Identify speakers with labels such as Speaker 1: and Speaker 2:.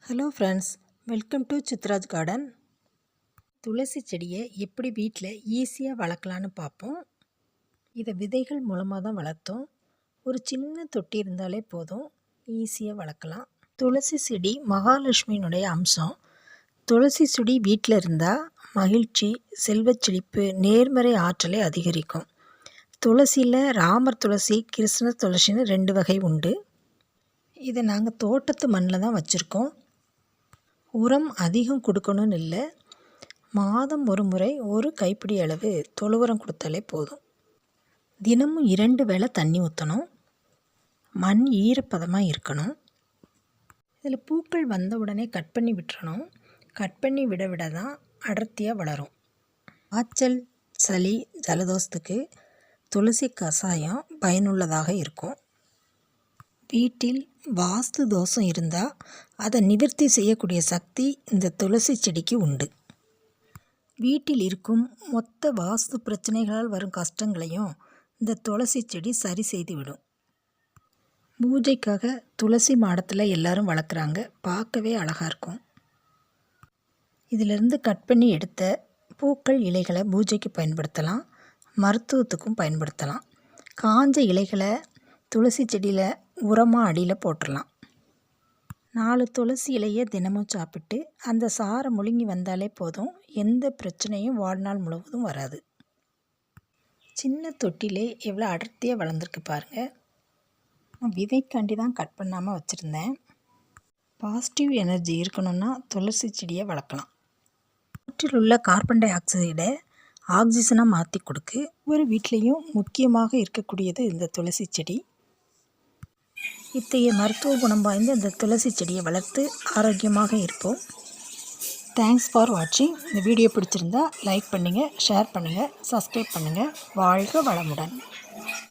Speaker 1: Hello friends, welcome to Chitraj garden. துளசி செடியை எப்படி வீட்டில் ஈஸியாக வளர்க்கலான்னு பார்ப்போம். இதை விதைகள் மூலமாக தான் வளர்த்தோம். ஒரு சின்ன தொட்டி இருந்தாலே போதும், ஈஸியாக வளர்க்கலாம். துளசி செடி மகாலட்சுமியினுடைய அம்சம். துளசி செடி வீட்டில் இருந்தால் மகிழ்ச்சி, செல்வச் செழிப்பு, நேர்மறை ஆற்றலை அதிகரிக்கும். துளசியில் ராமர் துளசி, கிருஷ்ண துளசின்னு 2 வகை உண்டு. இதை நாங்கள் தோட்டத்து மண்ணில் தான் வச்சுருக்கோம். உரம் அதிகம் கொடுக்கணும்னு இல்லை, மாதம் ஒரு முறை ஒரு கைப்பிடி அளவு தொழு உரம் கொடுத்தாலே போதும். தினமும் 2 வேளை தண்ணி ஊற்றணும். மண் ஈரப்பதமாக இருக்கணும். இதில் பூக்கள் வந்த உடனே கட் பண்ணி விட்டுறணும். கட் பண்ணி விட விட தான் அடர்த்தியாக வளரும். காய்ச்சல், சளி, ஜலதோஷத்துக்கு துளசி கஷாயம் பயனுள்ளதாக இருக்கும். வீட்டில் வாஸ்து தோஷம் இருந்தால் அதை நிவர்த்தி செய்யக்கூடிய சக்தி இந்த துளசி செடிக்கு உண்டு. வீட்டில் இருக்கும் மொத்த வாஸ்து பிரச்சனைகளால் வரும் கஷ்டங்களையும் இந்த துளசி செடி சரி செய்துவிடும். பூஜைக்காக துளசி மாடத்தில் எல்லாரும் வளர்க்குறாங்க. பார்க்கவே அழகாக இருக்கும். இதிலிருந்து கட் பண்ணி எடுத்த பூக்கள், இலைகளை பூஜைக்கு பயன்படுத்தலாம், மருத்துவத்துக்கும் பயன்படுத்தலாம். காஞ்ச இலைகளை துளசி செடியில் உரமாக அடியில் போட்டுடலாம். 4 துளசி இலையை தினமும் சாப்பிட்டு அந்த சாறை முழுங்கி வந்தாலே போதும், எந்த பிரச்சனையும் வாழ்நாள் முழுவதும் வராது. சின்ன தொட்டிலே எவ்வளோ அடர்த்தியாக வளர்ந்துருக்கு பாருங்கள். நான் விதைக்காண்டி தான் கட் பண்ணாமல் வச்சுருந்தேன். பாசிட்டிவ் எனர்ஜி இருக்கணும்னா துளசி செடியை வளர்க்கலாம். காற்றில் உள்ள கார்பன் டை ஆக்சைடை ஆக்சிஜனாக மாற்றி கொடுக்கு. ஒவ்வொரு வீட்லேயும் முக்கியமாக இருக்கக்கூடியது இந்த துளசி செடி. இத்தகைய மருத்துவ குணம் வாய்ந்த இந்த துளசி செடியை வளர்த்து ஆரோக்கியமாக இருப்போம். தேங்க்ஸ் ஃபார் வாட்சிங். இந்த வீடியோ பிடிச்சிருந்தா லைக் பண்ணுங்கள், ஷேர் பண்ணுங்கள், சப்ஸ்கிரைப் பண்ணுங்கள். வாழ்க வளமுடன்.